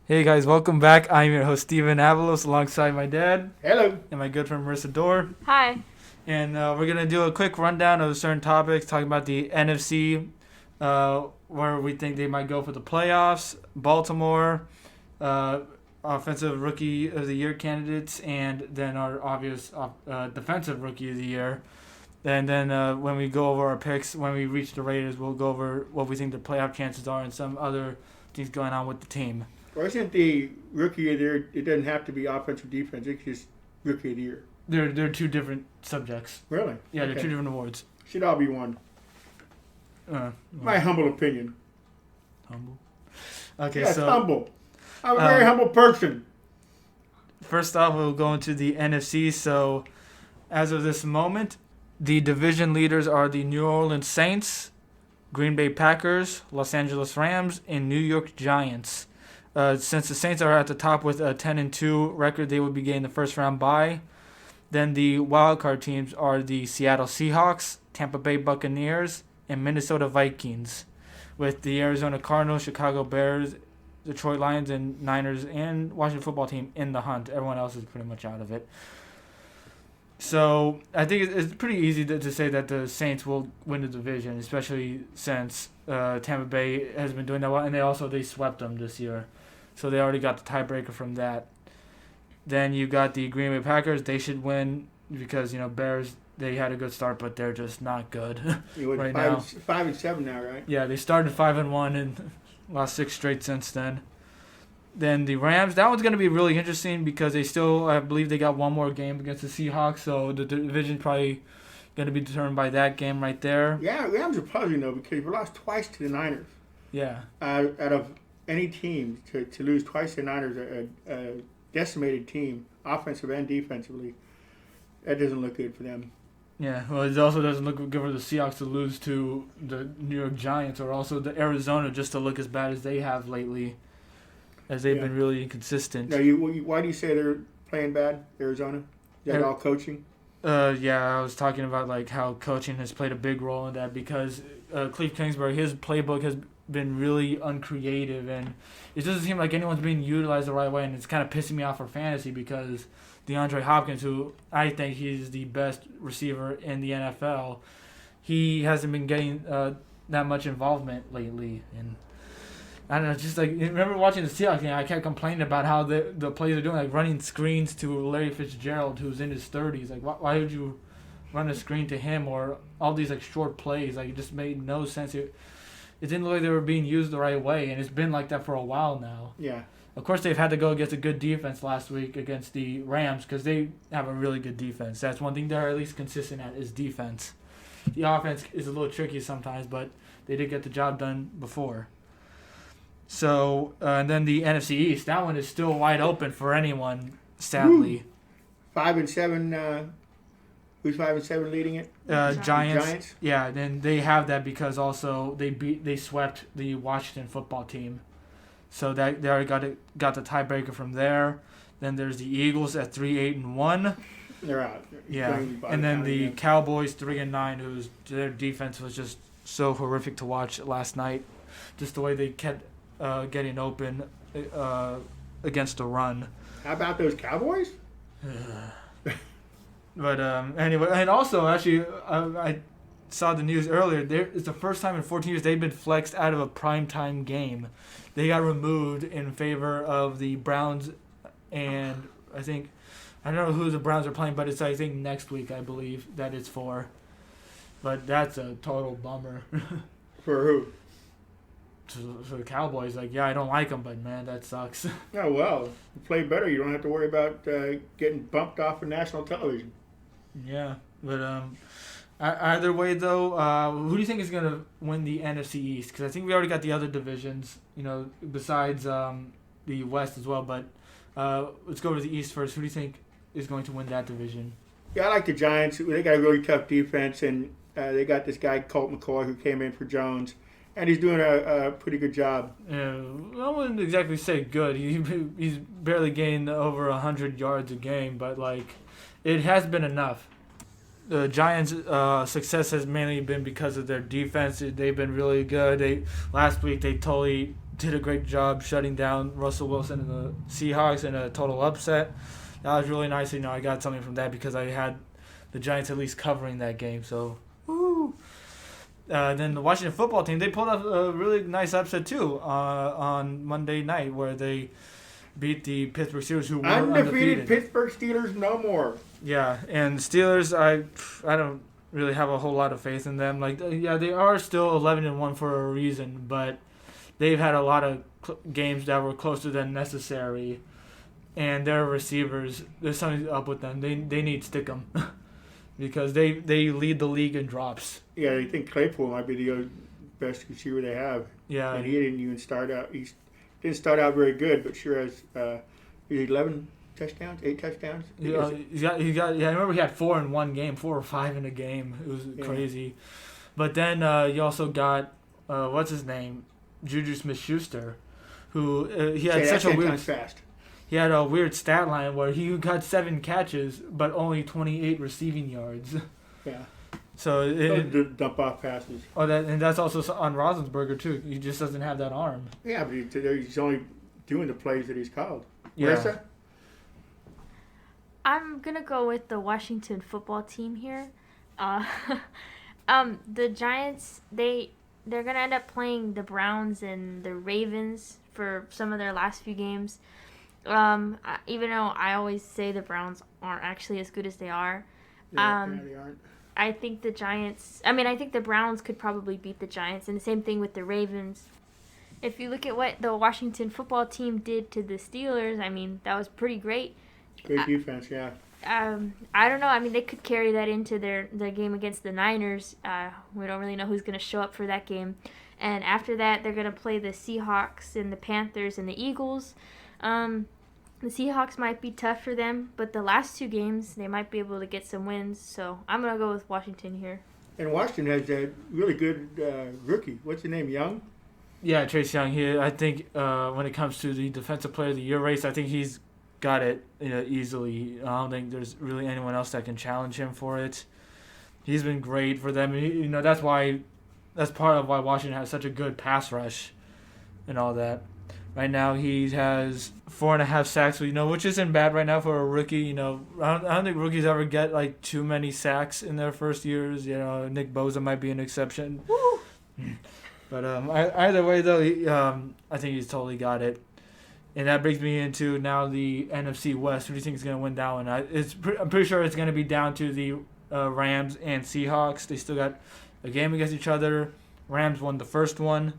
Hey guys, welcome back. I'm your host Steven Avalos alongside my dad Hello. and my good friend Marissa Dorr. Hi. And we're going to do a quick rundown of certain topics, talking about the NFC, where we think they might go for the playoffs, Baltimore, offensive rookie of the year candidates, and then our obvious defensive rookie of the year. And then when we go over our picks, when we reach the Raiders, we'll go over what we think the playoff chances are and some other things going on with the team. Or isn't the rookie of the year, it doesn't have to be offensive defense, it's just rookie of the year. They're two different subjects. Really? Yeah, they're Okay. two different awards. Should all be one. My humble opinion. Humble. Okay, Yes, so humble. I'm a very humble person. first off, we'll go into the NFC. So, as of this moment, the division leaders are the New Orleans Saints, Green Bay Packers, Los Angeles Rams, and New York Giants. Since the Saints are at the top with a 10-2 record, they will be getting the first round bye. Then the wildcard teams are the Seattle Seahawks, Tampa Bay Buccaneers, and Minnesota Vikings, with the Arizona Cardinals, Chicago Bears, Detroit Lions, and Niners, and Washington Football Team in the hunt. Everyone else is pretty much out of it. So I think it's pretty easy to say that the Saints will win the division, especially since Tampa Bay has been doing that well, and they swept them this year. So they already got the tiebreaker from that. Then you got the Green Bay Packers. They should win because, Bears, they had a good start, but they're just not good right now. 5-7 now, right? Yeah, they started 5-1 and lost 6 straight since then. Then the Rams, that one's going to be really interesting because they still, I believe they got one more game against the Seahawks, so the division's probably going to be determined by that game right there. Yeah, Rams are puzzling, though, because we lost twice to the Niners. Yeah. Out of any team, to lose twice to the Niners, a decimated team, offensive and defensively, that doesn't look good for them. Yeah, well, it also doesn't look good for the Seahawks to lose to the New York Giants or also the Arizona just to look as bad as they have lately, as they've been really inconsistent. Now, why do you say they're playing bad, Arizona? Is that all coaching? Yeah, I was talking about like how coaching has played a big role in that because Cliff Kingsbury, his playbook has been really uncreative and it doesn't seem like anyone's being utilized the right way, and it's kind of pissing me off for fantasy because DeAndre Hopkins, who I think he's the best receiver in the NFL, he hasn't been getting that much involvement lately. And I don't know, just like, remember watching the Seahawks game, I kept complaining about how the plays are doing, like running screens to Larry Fitzgerald, who's in his 30s. Like, why would you run a screen to him or all these like short plays? Like, it just made no sense. It didn't look like they were being used the right way, and it's been like that for a while now. Yeah. Of course, they've had to go against a good defense last week against the Rams because they have a really good defense. That's one thing they're at least consistent at is defense. The offense is a little tricky sometimes, but they did get the job done before. So, and then the NFC East, that one is still wide open for anyone, sadly. 5-7. Who's 5-7 leading it? Giants. Yeah, then they have that because also they swept the Washington Football Team. So that they already got the tiebreaker from there. Then there's the Eagles at 3-8-1. They're out. Yeah, and then the Cowboys 3-9, their defense was just so horrific to watch last night. Just the way they kept getting open against the run. How about those Cowboys? But anyway, and also actually, I saw the news earlier. It's the first time in 14 years they've been flexed out of a primetime game. They got removed in favor of the Browns, and I don't know who the Browns are playing, but it's I think next week I believe that it's for. But that's a total bummer. For who? For the Cowboys, like, yeah, I don't like them, but man, that sucks. Oh well, you play better. You don't have to worry about getting bumped off of national television. Yeah, but either way though, who do you think is gonna win the NFC East? Because I think we already got the other divisions, besides the West as well. But let's go to the East first. Who do you think is going to win that division? Yeah, I like the Giants. They got a really tough defense, and they got this guy Colt McCoy who came in for Jones, and he's doing a pretty good job. Yeah, I wouldn't exactly say good. He's barely gained over 100 yards a game, but like, it has been enough. The Giants' success has mainly been because of their defense. They've been really good. Last week they totally did a great job shutting down Russell Wilson and the Seahawks in a total upset. That was really nice. I got something from that because I had the Giants at least covering that game. So, woo. Then the Washington football team, they pulled off a really nice upset too on Monday night where they beat the Pittsburgh Steelers, who were undefeated. Pittsburgh Steelers no more. Yeah, and Steelers, I don't really have a whole lot of faith in them. They are still 11-1 for a reason, but they've had a lot of games that were closer than necessary, and their receivers, there's something up with them. They need Stickum because they lead the league in drops. Yeah, I think Claypool might be the best receiver they have. Yeah, and he didn't even start out. He didn't start out very good, but sure has 11 touchdowns, 8 touchdowns. Yeah, he got. Yeah, I remember he had 4 in one game, 4 or 5 in a game. It was crazy. But then you also got what's his name, Juju Smith-Schuster, who he had such a weird. Fast. He had a weird stat line where he got 7 catches but only 28 receiving yards. Yeah. So dump off passes. And that's also on Roethlisberger too. He just doesn't have that arm. Yeah, but he's only doing the plays that he's called. Yeah. Marissa? I'm gonna go with the Washington football team here. The Giants, they're gonna end up playing the Browns and the Ravens for some of their last few games. Even though I always say the Browns aren't actually as good as they are. They aren't. I think the Browns could probably beat the Giants, and the same thing with the Ravens. If you look at what the Washington football team did to the Steelers, that was pretty great. Great defense, yeah. I don't know. They could carry that into their game against the Niners. We don't really know who's going to show up for that game. And after that, they're going to play the Seahawks and the Panthers and the Eagles. The Seahawks might be tough for them, but the last 2 games, they might be able to get some wins. So I'm going to go with Washington here. And Washington has a really good rookie. What's his name, Young? Yeah, Chase Young here. I think when it comes to the Defensive Player of the Year race, I think he's got it easily. I don't think there's really anyone else that can challenge him for it. He's been great for them. That's part of why Washington has such a good pass rush and all that. Right now he has 4.5 sacks, which isn't bad right now for a rookie. I don't think rookies ever get too many sacks in their first years. Nick Bosa might be an exception. Woo! But either way though, I think he's totally got it. And that brings me into now the NFC West. Who do you think is going to win that one? I'm pretty sure it's going to be down to the Rams and Seahawks. They still got a game against each other. Rams won the first one.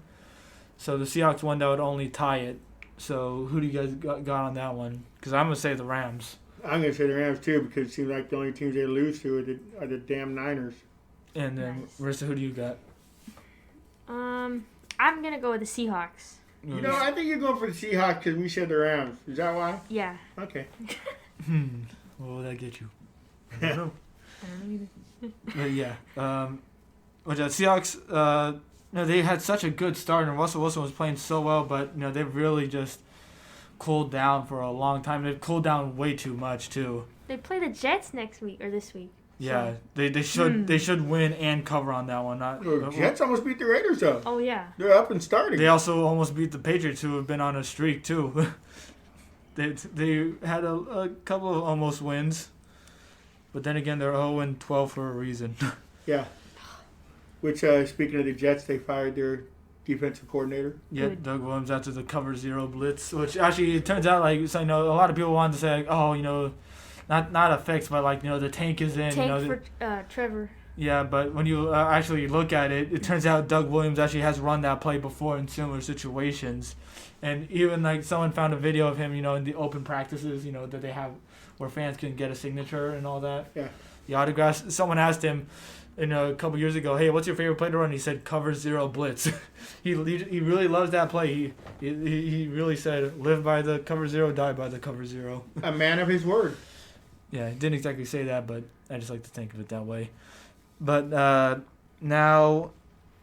So the Seahawks won, that would only tie it. So who do you guys got on that one? Because I'm going to say the Rams. I'm going to say the Rams too because it seems like the only teams they lose to are the damn Niners. And then, Marissa, who do you got? I'm going to go with the Seahawks. I think you're going for the Seahawks because we said the Rams. Is that why? Yeah. Okay. What will that get you? I don't know. I don't know either. But yeah. The Seahawks, they had such a good start, and Russell Wilson was playing so well, but they've really just cooled down for a long time. They've cooled down way too much too. They play the Jets next week or this week. Yeah, they should win and cover on that one. The Jets almost beat the Raiders though. Oh yeah. They're up and starting. They also almost beat the Patriots, who have been on a streak too. they had a couple of almost wins, but then again they're 0-12 for a reason. Yeah. Which speaking of the Jets, they fired their defensive coordinator. Yeah, Doug Williams after the cover 0 blitz, which actually it turns out a lot of people wanted to say not a fix, but the tank is in. Tank for Trevor. Yeah, but when you actually look at it, it turns out Doug Williams actually has run that play before in similar situations, and even someone found a video of him, in the open practices, that they have where fans can get a signature and all that. Yeah. The autographs. Someone asked him, a couple years ago, hey, what's your favorite play to run? He said cover 0 blitz. he really loves that play. He really said live by the cover 0, die by the cover 0. A man of his word. Yeah, didn't exactly say that, but I just like to think of it that way. But now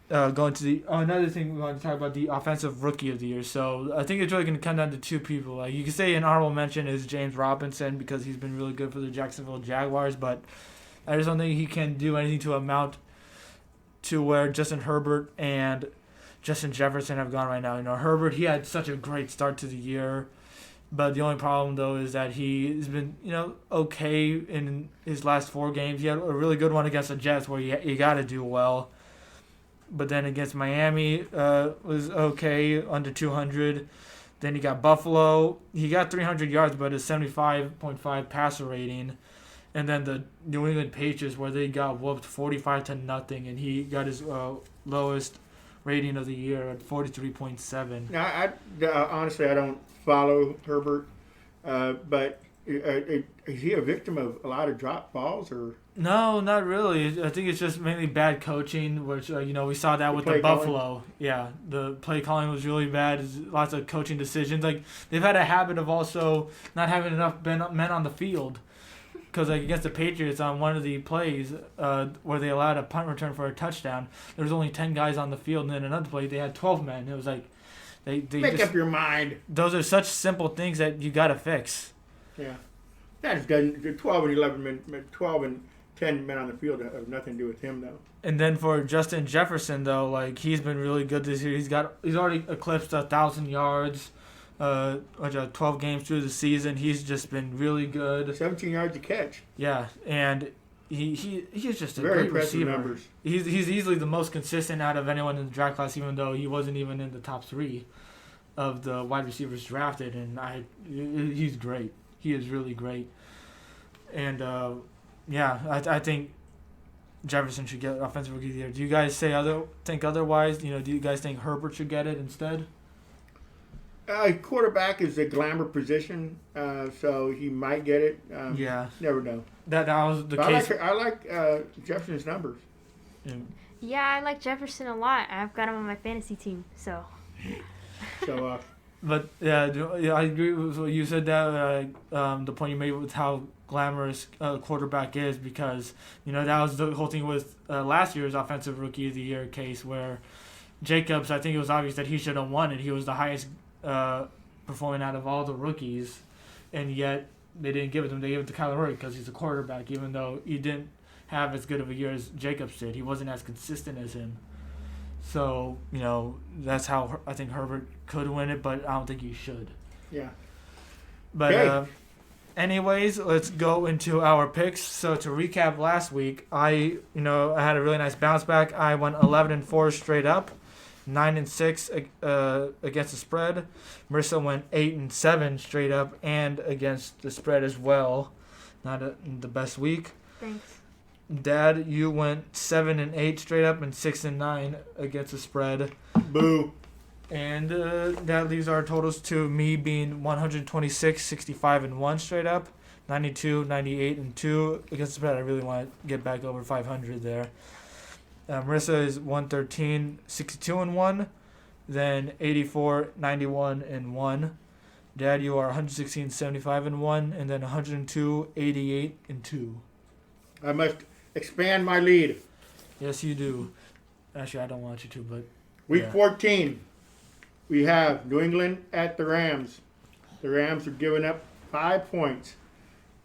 going to another thing we want to talk about, the offensive rookie of the year. So I think it's really going to come down to 2 people. You can say an honorable mention is James Robinson because he's been really good for the Jacksonville Jaguars, but I just don't think he can do anything to amount to where Justin Herbert and Justin Jefferson have gone right now. Herbert, he had such a great start to the year. But the only problem, though, is that he's been, okay in his last 4 games. He had a really good one against the Jets where you got to do well. But then against Miami, was okay, under 200. Then he got Buffalo. He got 300 yards, but a 75.5 passer rating. And then the New England Patriots, where they got whooped 45-0, and he got his lowest rating of the year at 43.7. Now, honestly, I don't follow Herbert, but is he a victim of a lot of drop balls or? No, not really. I think it's just mainly bad coaching, which we saw that with the Buffalo. Yeah, the play calling was really bad. There's lots of coaching decisions. Like they've had a habit of also not having enough men on the field. Because against the Patriots on one of the plays where they allowed a punt return for a touchdown, there was only 10 guys on the field, and then another play they had 12 men. It was like they make up your mind. Those are such simple things that you got to fix. Yeah, that doesn't. 12 and 11 men, 12 and 10 men on the field have nothing to do with him though. And then for Justin Jefferson though, like he's been really good this year. He's already eclipsed 1,000 yards. 12 games through the season. He's just been really good. 17 yards a catch. Yeah, and he's just a very great impressive receiver. Numbers. He's easily the most consistent out of anyone in the draft class, even though he wasn't even in the top 3 of the wide receivers drafted. And he's great. He is really great. And I think Jefferson should get Offensive Rookie of the Year. Do you guys think otherwise? Do you guys think Herbert should get it instead? Quarterback is a glamour position, so he might get it. Never know. That was the but case. I like Jefferson's numbers. Yeah, I like Jefferson a lot. I've got him on my fantasy team, so. But I agree with what you said. That the point you made with how glamorous quarterback is, because that was the whole thing with last year's Offensive Rookie of the Year case where Jacobs. I think it was obvious that he should have won it. He was the highest performing out of all the rookies, and yet they didn't give it to him. They gave it to Kyler Murray because he's a quarterback, even though he didn't have as good of a year as Jacobs did. He wasn't as consistent as him. So, that's how I think Herbert could win it, but I don't think he should. Yeah. But anyways, let's go into our picks. So to recap last week, I had a really nice bounce back. I went 11-4 straight up. 9-6 against the spread. Marissa went 8-7 straight up and against the spread as well. Not the best week. Thanks. Dad, you went 7-8 straight up and 6-9 against the spread. Boo. And that leaves our totals to me being 126, 65-1 straight up, 92, 98-2 against the spread. I really want to get back over 500 there. Marissa is 113, 62-1, then 84, 91-1. Dad, you are 116, 75-1, and then 102, 88-2. I must expand my lead. Yes, you do. Actually, I don't want you to, but Week 14, we have New England at the Rams. The Rams are giving up 5 points.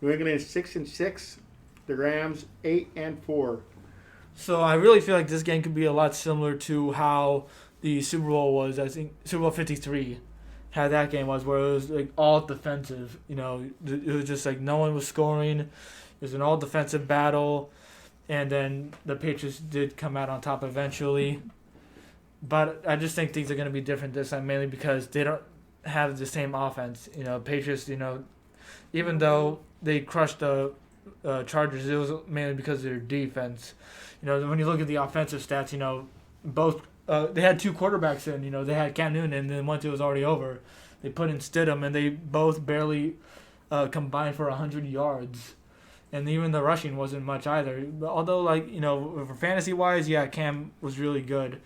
New England is 6-6. The Rams 8-4. So I really feel like this game could be a lot similar to how the Super Bowl was. I think Super Bowl 53, how that game was, where it was like all defensive. It was just like no one was scoring. It was an all defensive battle, and then the Patriots did come out on top eventually. But I just think things are going to be different this time, mainly because they don't have the same offense. Patriots, even though they crushed the Chargers, it was mainly because of their defense. When you look at the offensive stats, both they had 2 quarterbacks in. They had Cam Newton, and then once it was already over, they put in Stidham, and they both barely combined for 100 yards. And even the rushing wasn't much either. Although, for fantasy-wise, yeah, Cam was really good.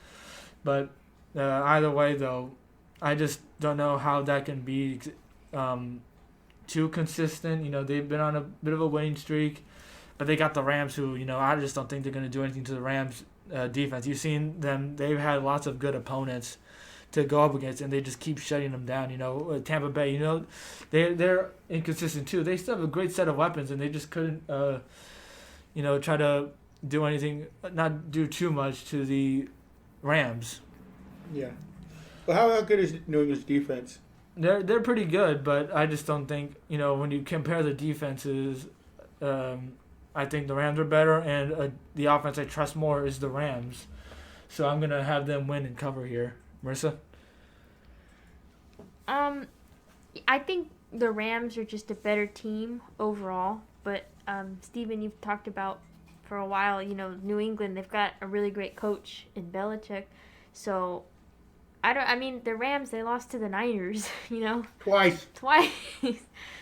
But either way, though, I just don't know how that can be too consistent. They've been on a bit of a winning streak. But they got the Rams who, I just don't think they're going to do anything to the Rams defense. You've seen them. They've had lots of good opponents to go up against, and they just keep shutting them down. Tampa Bay, they're inconsistent too. They still have a great set of weapons, and they just couldn't, try to do anything, not do too much to the Rams. Yeah. Well, how good is New England's defense? They're pretty good, but I just don't think, when you compare the defenses, I think the Rams are better, and the offense I trust more is the Rams. So I'm gonna have them win and cover here. Marissa? I think the Rams are just a better team overall. But Steven, you've talked about for a while. New England. They've got a really great coach in Belichick. So the Rams. They lost to the Niners. Twice.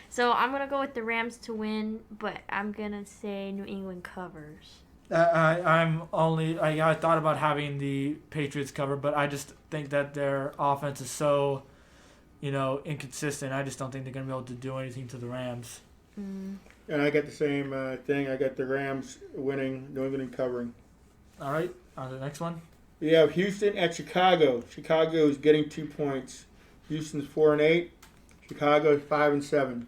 So I'm gonna go with the Rams to win, but I'm gonna say New England covers. I thought about having the Patriots cover, but I just think that their offense is so, inconsistent. I just don't think they're gonna be able to do anything to the Rams. Mm. And I got the same thing. I got the Rams winning, New England covering. All right, on to the next one. We have Houston at Chicago. Chicago is getting 2 points. Houston's 4-8. Chicago is 5-7.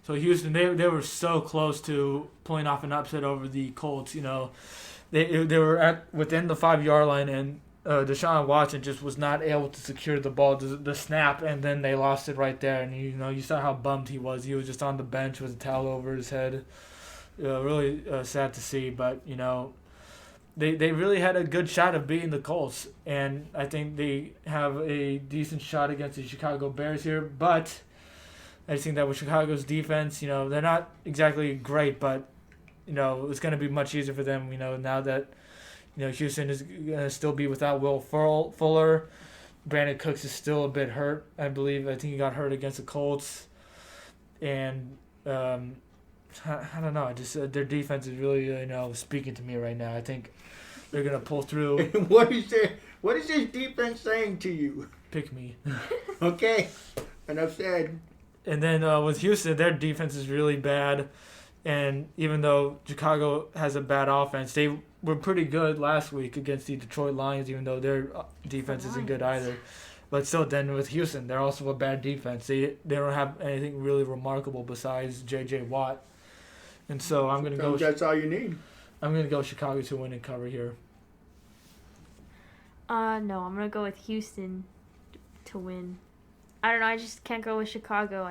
So Houston, they were so close to pulling off an upset over the Colts. They were within the 5-yard line, and Deshaun Watson just was not able to secure the ball, the snap, and then they lost it right there. And you saw how bummed he was. He was just on the bench with a towel over his head. Really sad to see, but They really had a good shot of beating the Colts, and I think they have a decent shot against the Chicago Bears here. But I just think that with Chicago's defense, they're not exactly great, but it's going to be much easier for them. Now that Houston is going to still be without Will Fuller, Brandon Cooks is still a bit hurt. I think he got hurt against the Colts, and I don't know. Their defense is really speaking to me right now. I think they're gonna pull through. What is this defense saying to you? Pick me. Okay, enough said. And then with Houston, their defense is really bad, and even though Chicago has a bad offense, they were pretty good last week against the Detroit Lions. Even though their defense isn't good either, but still, then with Houston, they're also a bad defense. They don't have anything really remarkable besides J.J. Watt. And so I'm gonna go. That's all you need. I'm gonna go Chicago to win and cover here. No, I'm gonna go with Houston to win. I don't know. I just can't go with Chicago.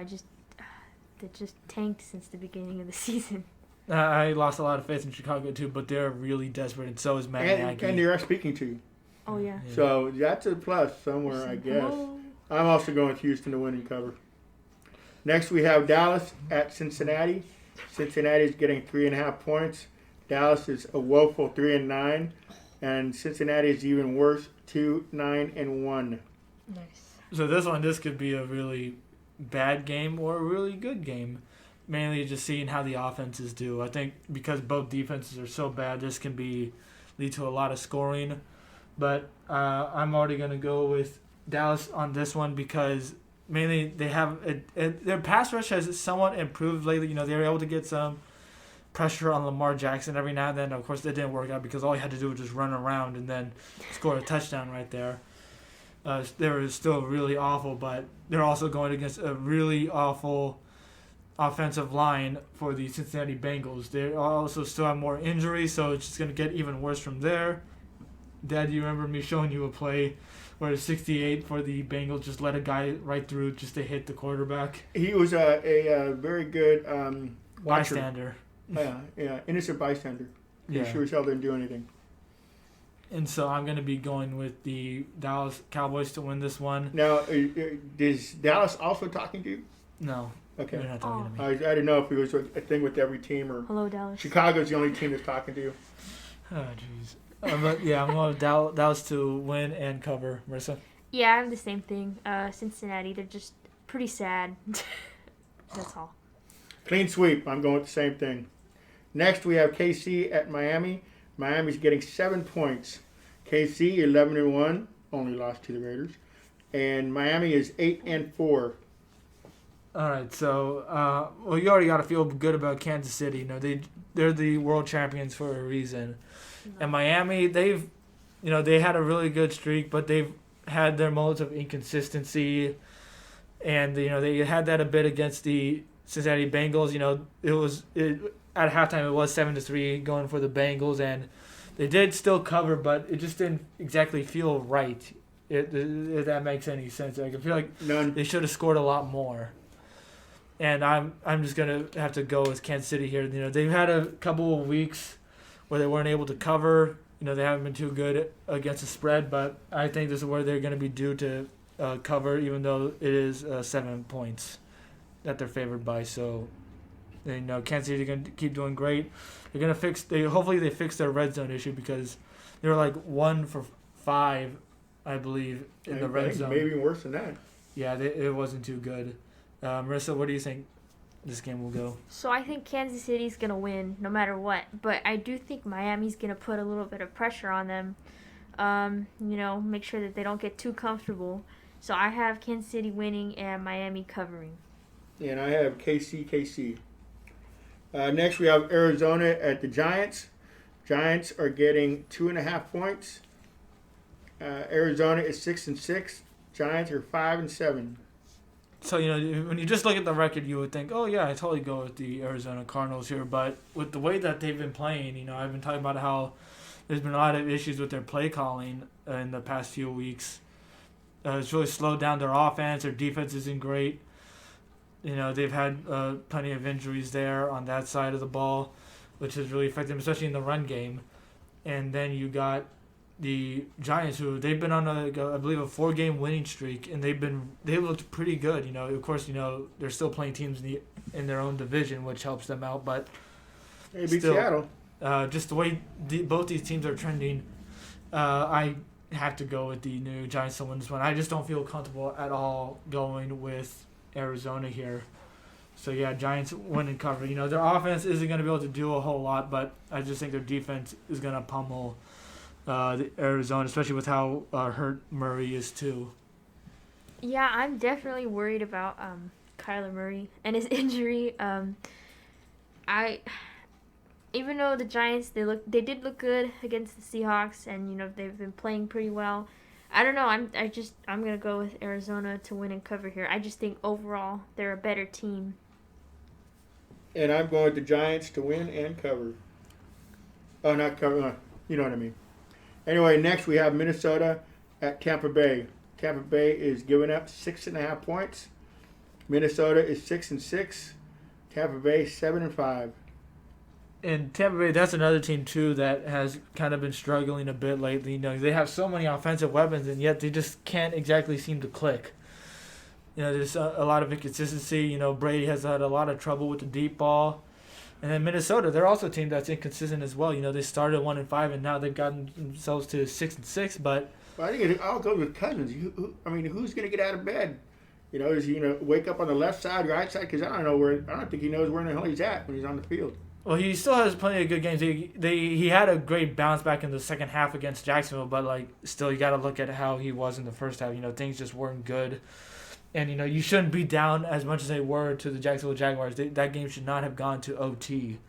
They just tanked since the beginning of the season. I lost a lot of faith in Chicago too, but they're really desperate, and so is Matt Nagy. And they're speaking to you. Oh yeah. So that's a plus somewhere, I guess. I'm also going with Houston to win and cover. Next, we have Dallas at Cincinnati. Cincinnati is getting 3.5 points. Dallas is a woeful 3-9, and Cincinnati is even worse, 2-9-1. Nice. So this could be a really bad game or a really good game. Mainly just seeing how the offenses do. I think because both defenses are so bad, this can lead to a lot of scoring. But I'm already gonna go with Dallas on this one because mainly they have their pass rush has somewhat improved lately. They were able to get some pressure on Lamar Jackson every now and then. Of course, that didn't work out because all he had to do was just run around and then score a touchdown right there. They were still really awful, but they're also going against a really awful offensive line for the Cincinnati Bengals. They also still have more injuries, so it's just going to get even worse from there. Dad, do you remember me showing you a play where 68 for the Bengals just let a guy right through just to hit the quarterback? He was a very good bystander. Yeah, innocent bystander. Yeah. He sure as hell didn't do anything. And so I'm going to be going with the Dallas Cowboys to win this one. Now, is Dallas also talking to you? No. Okay. They're not talking to me. I didn't know if it was a thing with every team or Hello, Dallas. Chicago's the only team that's talking to you. Oh, jeez. But yeah, I'm going with Dallas to win and cover. Marissa? Yeah, I have the same thing. Cincinnati, they're just pretty sad. That's all. Clean sweep. I'm going with the same thing. Next, we have KC at Miami. Miami's getting 7 points. KC 11-1, only lost to the Raiders, and Miami is 8-4. All right, so you already got to feel good about Kansas City. They're the world champions for a reason, and Miami they had a really good streak, but they've had their moments of inconsistency, and they had that a bit against the Cincinnati Bengals. At halftime it was 7-3 going for the Bengals, and they did still cover, but it just didn't exactly feel right. if that makes any sense. Like, I feel like None. they should have scored a lot more. And I'm just gonna have to go with Kansas City here. You know, they've had a couple of weeks where they weren't able to cover. You know, they haven't been too good against the spread, but I think this is where they're going to be due to cover, even though it is 7 points that they're favored by. So, you know, Kansas City are going to keep doing great. They're going to hopefully they fix their red zone issue, because they were like 1 for 5, I believe, in the red zone. Maybe worse than that. Yeah, it wasn't too good. Marissa, what do you think this game will go? So I think Kansas City's going to win no matter what. But I do think Miami's going to put a little bit of pressure on them. You know, make sure that they don't get too comfortable. So I have Kansas City winning and Miami covering. And I have KC. Next, we have Arizona at the Giants. Giants are getting 2.5 points. Arizona is 6-6. Giants are 5-7. So, you know, when you just look at the record, you would think, oh, yeah, I totally go with the Arizona Cardinals here. But with the way that they've been playing, you know, I've been talking about how there's been a lot of issues with their play calling in the past few weeks. It's really slowed down their offense. Their defense isn't great. You know, they've had plenty of injuries there on that side of the ball, which has really affected them, especially in the run game. And then you got the Giants, who they've been on I believe a 4-game winning streak, and they looked pretty good. You know, of course, you know they're still playing teams in their own division, which helps them out. But They beat still, Seattle. Just the way both these teams are trending, I have to go with the New York Giants to win this one. I just don't feel comfortable at all going with Arizona here. So yeah, Giants win and cover. You know, their offense isn't going to be able to do a whole lot, but I just think their defense is going to pummel the Arizona, especially with how hurt Murray is too. Yeah, I'm definitely worried about Kyler Murray and his injury. Even though the Giants they did look good against the Seahawks, and you know they've been playing pretty well. I don't know. I'm gonna go with Arizona to win and cover here. I just think overall they're a better team. And I'm going with the Giants to win and cover. Oh, not cover. You know what I mean. Anyway, next we have Minnesota at Tampa Bay. Tampa Bay is giving up 6.5 points. Minnesota is 6-6. Tampa Bay 7-5. And Tampa Bay, that's another team too that has kind of been struggling a bit lately. You know, they have so many offensive weapons, and yet they just can't exactly seem to click. You know, there's a lot of inconsistency. You know, Brady has had a lot of trouble with the deep ball. And then Minnesota, they're also a team that's inconsistent as well. You know, they started 1-5, and now they've gotten themselves to 6-6. But Well, I think I'll go with Cousins. Who's going to get out of bed? You know, is he going to wake up on the left side, right side? Because I don't think he knows where the hell he's at when he's on the field. well, he still has plenty of good games. He had a great bounce back in the second half against Jacksonville, but like still, you got to look at how he was in the first half. You know, things just weren't good. And, you know, you shouldn't be down as much as they were to the Jacksonville Jaguars. That game should not have gone to OT.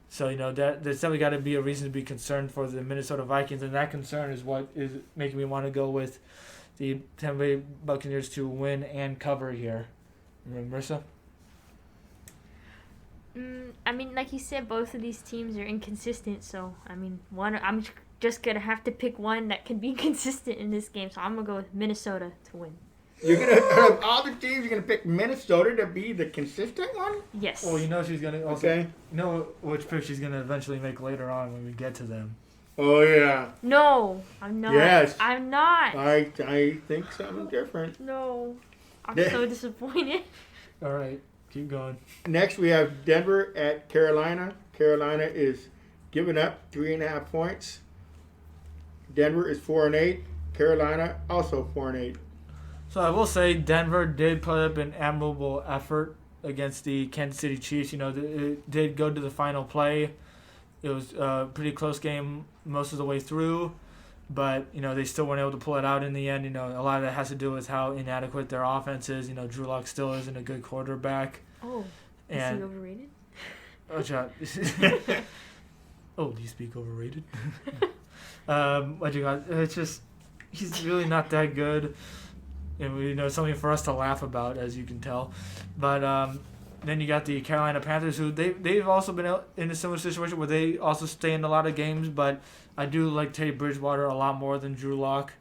So, you know, there's definitely got to be a reason to be concerned for the Minnesota Vikings. And that concern is what is making me want to go with the Tampa Bay Buccaneers to win and cover here. Marissa? I mean, like you said, both of these teams are inconsistent. So, I mean, I'm just going to have to pick one that can be consistent in this game. So, I'm going to go with Minnesota to win. You're going to, out of all the teams, you're going to pick Minnesota to be the consistent one? Yes. Well, you know she's going to also... Okay. You know which pick she's going to eventually make later on when we get to them. Oh, yeah. No, I'm not. Yes. I'm not. I think something different. No. I'm Yeah. so disappointed. All right. Keep going. Next, we have Denver at Carolina. Carolina is giving up 3.5 points. Denver is 4-8. Carolina also 4-8. So I will say Denver did put up an admirable effort against the Kansas City Chiefs. You know, it did go to the final play. It was a pretty close game most of the way through, but, you know, they still weren't able to pull it out in the end. You know, a lot of that has to do with how inadequate their offense is. You know, Drew Lock still isn't a good quarterback. Oh, And, is he overrated? Oh, John. Oh, do you speak overrated? What you got? It's just, he's really not that good. And, you know, something for us to laugh about, as you can tell. But then you got the Carolina Panthers, who they've also been in a similar situation where they also stay in a lot of games. But I do like Teddy Bridgewater a lot more than Drew Lock.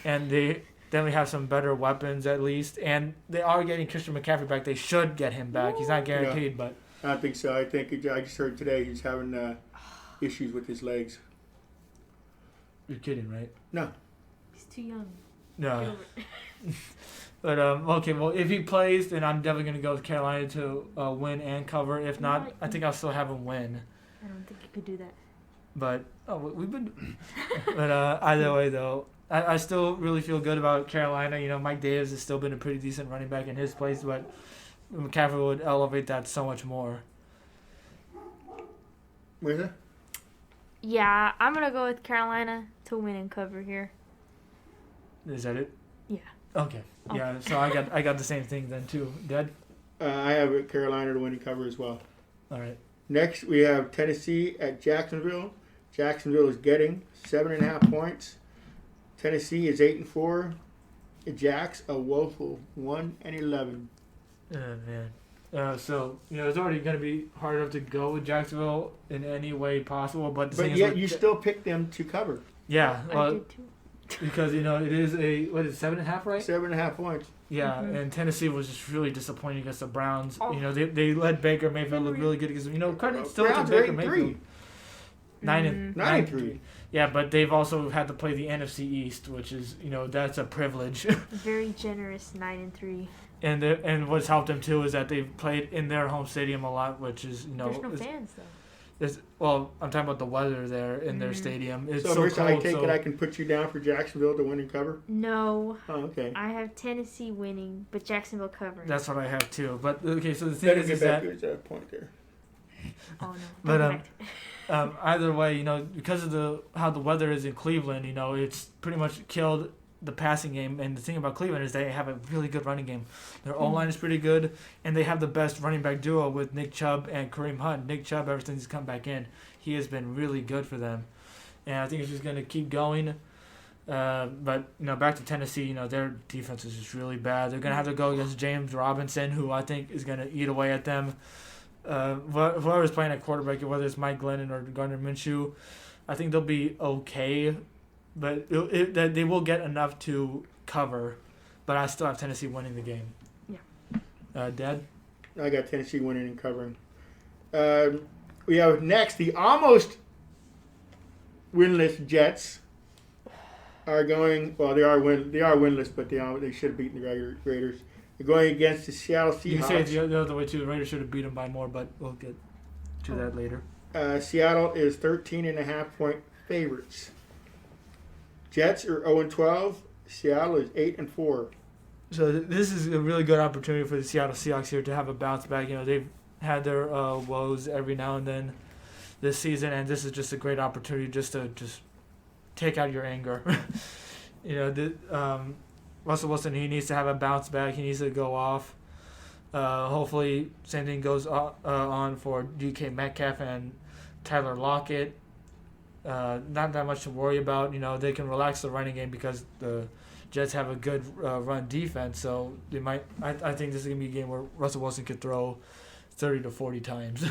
and then we have some better weapons at least, and they are getting Christian McCaffrey back. They should get him back. He's not guaranteed, but I don't think so. I just heard today he's having issues with his legs. you're kidding, right? No. He's too young. No. But okay, well, if he plays, then I'm definitely gonna go with Carolina to win and cover. If not, I think I'll still have him win. I don't think you could do that. But we've been. But either way, though, I still really feel good about Carolina. You know, Mike Davis has still been a pretty decent running back in his place, but McCaffrey would elevate that so much more. Where's that? Yeah, I'm gonna go with Carolina to win and cover here. Is that it? Yeah. Okay. Oh. Yeah. So I got the same thing then too. Dead. I have Carolina to win and cover as well. All right. Next, we have Tennessee at Jacksonville. Jacksonville is getting 7.5 points. Tennessee is 8-4. The Jacks a woeful 1-11. Oh man. So it's already going to be hard enough to go with Jacksonville in any way possible, but the thing But is yet you still pick them to cover. yeah, I well, did too. because it is a 7.5, right? 7.5 points. Yeah, Mhm. and Tennessee was just really disappointing against the Browns. Oh. They let Baker Mayfield look really good against them. Credit still to Browns are Baker 8-3. Mayfield. 9-3. Yeah, but they've also had to play the NFC East, which is that's a privilege. Very generous 9-3. And what's helped them too is that they've played in their home stadium a lot, which is There's no fans though. Well, I'm talking about the weather there in their stadium. It's So, so Marissa, cold. I take it I can put you down for Jacksonville to win and cover? No, Oh, okay. I have Tennessee winning, but Jacksonville covering. That's what I have too. But okay, so the thing Better is get back that to his point there. Oh no. But, Don't go back to- either way, because of how the weather is in Cleveland, it's pretty much killed the passing game. And the thing about Cleveland is they have a really good running game. Their O-line is pretty good, and they have the best running back duo with Nick Chubb and Kareem Hunt. Nick Chubb, ever since he's come back in, he has been really good for them. And I think it's just going to keep going. But back to Tennessee, their defense is just really bad. They're going to have to go against James Robinson, who I think is going to eat away at them. Whoever's playing at quarterback, whether it's Mike Glennon or Gardner Minshew, I think they'll be okay, but they will get enough to cover. But I still have Tennessee winning the game. Yeah. Dad? I got Tennessee winning and covering. We have next the almost winless Jets are going. Well, they are winless, but they should have beaten the Raiders. They're going against the Seattle Seahawks. You can say it the other way too. The Raiders should have beat them by more, but we'll get to that later. Seattle is 13.5 point favorites. Jets are 0-12. Seattle is 8-4. So this is a really good opportunity for the Seattle Seahawks here to have a bounce back. They've had their woes every now and then this season, and this is just a great opportunity just to take out your anger. Russell Wilson, he needs to have a bounce back. He needs to go off. Hopefully, same thing goes on for DK Metcalf and Tyler Lockett. Not that much to worry about. They can relax the running game because the Jets have a good run defense. So they might. I think this is gonna be a game where Russell Wilson could throw 30 to 40 times.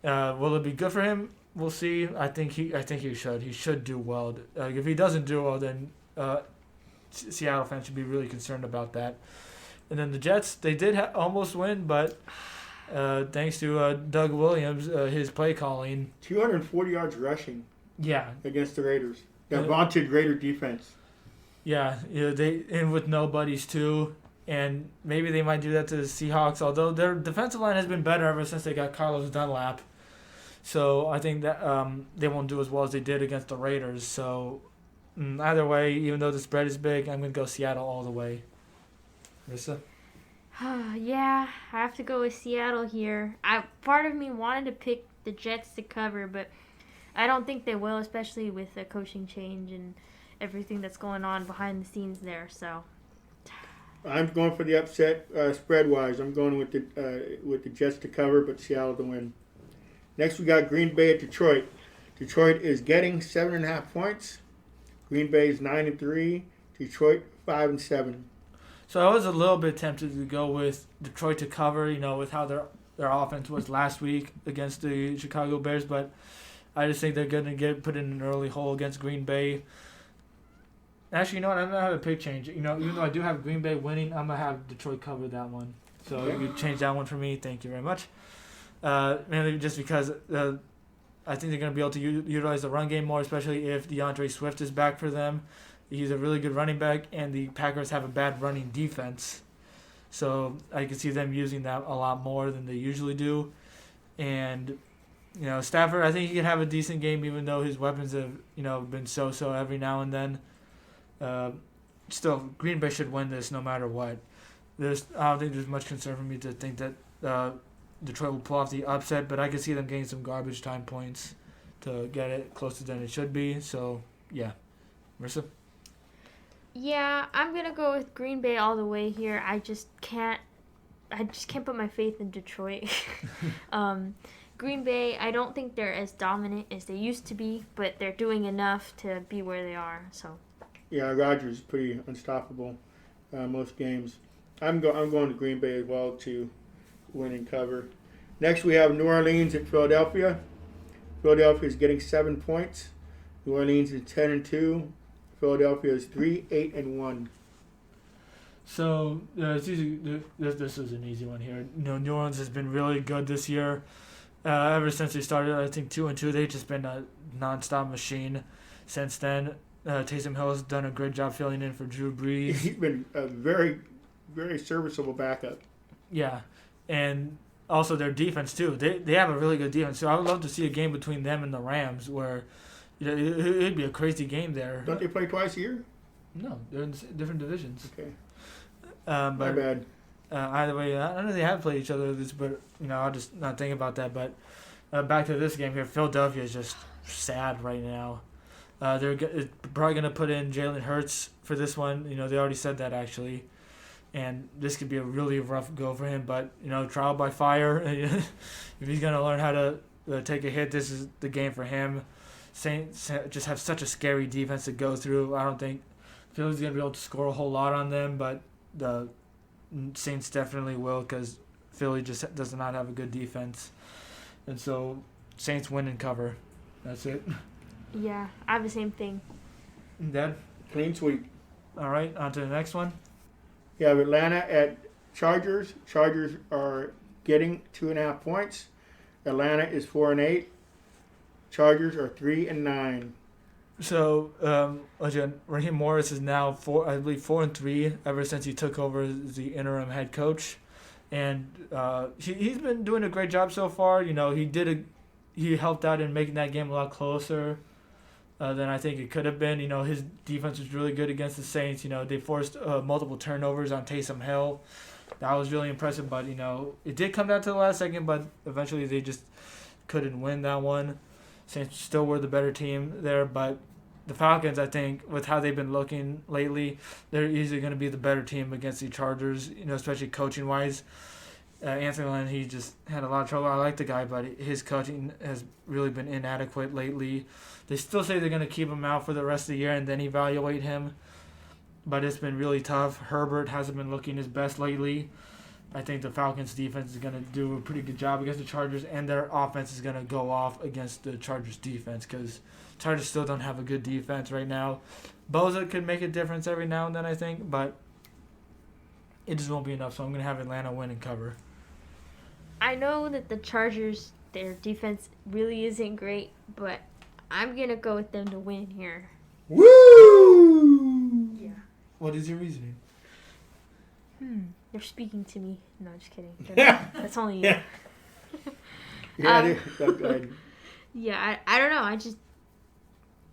Will it be good for him? We'll see. I think he should. He should do well. If he doesn't do well, then Seattle fans should be really concerned about that. And then the Jets, they did almost win, but thanks to Doug Williams, his play calling. 240 yards rushing. Yeah. Against the Raiders. That vaunted Raider defense. Yeah, they in with nobodies too, and maybe they might do that to the Seahawks. Although their defensive line has been better ever since they got Carlos Dunlap, so I think that they won't do as well as they did against the Raiders. So either way, even though the spread is big, I'm gonna go Seattle all the way. Marissa? Yeah, I have to go with Seattle here. Part of me wanted to pick the Jets to cover, but I don't think they will, especially with the coaching change and everything that's going on behind the scenes there. So I'm going for the upset spread wise. I'm going with the Jets to cover, but Seattle to win. Next we got Green Bay at Detroit. Detroit is getting 7.5 points. Green Bay is 9-3. Detroit 5-7. So I was a little bit tempted to go with Detroit to cover, with how their offense was last week against the Chicago Bears, but I just think they're going to get put in an early hole against Green Bay. Actually, you know what? I'm gonna have a pick change. You know, even though I do have Green Bay winning, I'm gonna have Detroit cover that one. So you change that one for me. Thank you very much. Mainly just because I think they're gonna be able to utilize the run game more, especially if DeAndre Swift is back for them. He's a really good running back, and the Packers have a bad running defense. So I can see them using that a lot more than they usually do. And, you know, Stafford, I think he can have a decent game, even though his weapons have, you know, been so-so every now and then. Still, Green Bay should win this no matter what. I don't think there's much concern for me to think that Detroit will pull off the upset, but I can see them getting some garbage time points to get it closer than it should be. So, yeah. Marissa? Yeah, I'm gonna go with Green Bay all the way here. I just can't put my faith in Detroit. Green Bay, I don't think they're as dominant as they used to be, but they're doing enough to be where they are. So. Yeah, Rodgers is pretty unstoppable most games. I'm going to Green Bay as well to win and cover. Next, we have New Orleans at Philadelphia. Philadelphia is getting 7 points. New Orleans is 10-2. Philadelphia is 3-8-1. So it's easy. This is an easy one here. You know, New Orleans has been really good this year. Ever since they started, I think 2-2, they've just been a nonstop machine. Since then, Taysom Hill has done a great job filling in for Drew Brees. He's been a very, very serviceable backup. Yeah, and also their defense too. They have a really good defense. So I would love to see a game between them and the Rams where, you know, it'd be a crazy game there. Don't they play twice a year? No, they're in different divisions. Okay. But My bad. Either way, I don't know they have played each other, but you know I'll just not think about that. But back to this game here, Philadelphia is just sad right now. They're probably gonna put in Jalen Hurts for this one. You know they already said that actually, and this could be a really rough go for him. But you know, trial by fire. If he's gonna learn how to take a hit, this is the game for him. Saints just have such a scary defense to go through. I don't think Philly's gonna be able to score a whole lot on them, but the Saints definitely will because Philly just does not have a good defense. And so Saints win and cover. That's it. Yeah, I have the same thing. Dad? Clean sweep. All right, on to the next one. You have Atlanta at Chargers. Chargers are getting 2.5 points. Atlanta is 4-8. Chargers are 3-9. So, again, Raheem Morris is now 4-3 ever since he took over as the interim head coach, and he's been doing a great job so far. You know, he helped out in making that game a lot closer than I think it could have been. You know, his defense was really good against the Saints. You know, they forced multiple turnovers on Taysom Hill. That was really impressive, but you know, it did come down to the last second, but eventually they just couldn't win that one. Saints still were the better team there, but the Falcons, I think, with how they've been looking lately, they're easily going to be the better team against the Chargers, you know, especially coaching-wise. Anthony Lynn, he just had a lot of trouble. I like the guy, but his coaching has really been inadequate lately. They still say they're going to keep him out for the rest of the year and then evaluate him, but it's been really tough. Herbert hasn't been looking his best lately. I think the Falcons' defense is going to do a pretty good job against the Chargers, and their offense is going to go off against the Chargers' defense because Chargers still don't have a good defense right now. Bosa could make a difference every now and then, I think, but it just won't be enough, so I'm going to have Atlanta win and cover. I know that the Chargers, their defense really isn't great, but I'm going to go with them to win here. Woo! Yeah. What is your reasoning? They're speaking to me. No, just kidding. That's only you. Yeah. Yeah, I don't know. I just...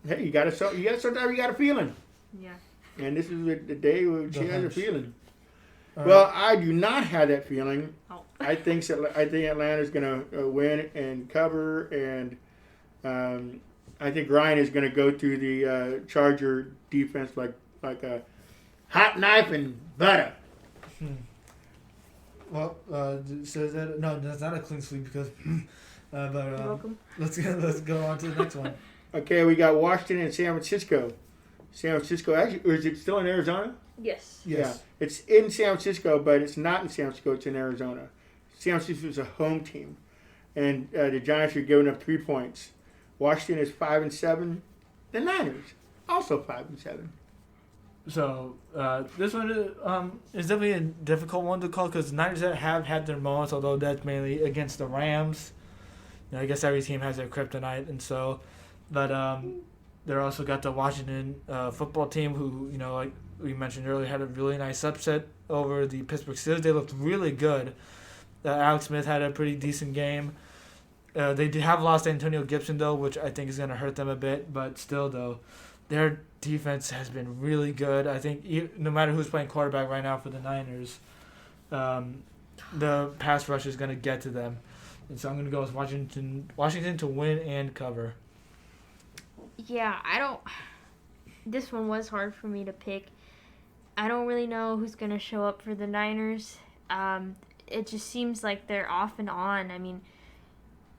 Hey, you gotta sometimes you got a feeling. Yeah. And this is the day where she has a feeling. All Well, right. I do not have that feeling. Oh. I think Atlanta's gonna win and cover, and I think Ryan is gonna go through the Charger defense like a hot knife and butter. Well, so no, that's not a clean sweep because. But You're welcome. let's go on to the next one. Okay, we got Washington and San Francisco. San Francisco, actually, or is it still in Arizona? Yes. Yes. Yeah, it's in San Francisco, but it's not in San Francisco. It's in Arizona. San Francisco is a home team, and the Giants are giving up 3 points. Washington is 5-7. The Niners also 5-7. So this one is definitely a difficult one to call because the Niners have had their moments, although that's mainly against the Rams. I guess every team has their kryptonite, and so, but they also got the Washington football team, who like we mentioned earlier, had a really nice upset over the Pittsburgh Steelers. They looked really good. Alex Smith had a pretty decent game. They have lost Antonio Gibson though, which I think is going to hurt them a bit. But still, though, their defense has been really good. I think no matter who's playing quarterback right now for the Niners, the pass rush is going to get to them. And so I'm going to go with Washington to win and cover. Yeah, this one was hard for me to pick. I don't really know who's going to show up for the Niners. It just seems like they're off and on. I mean,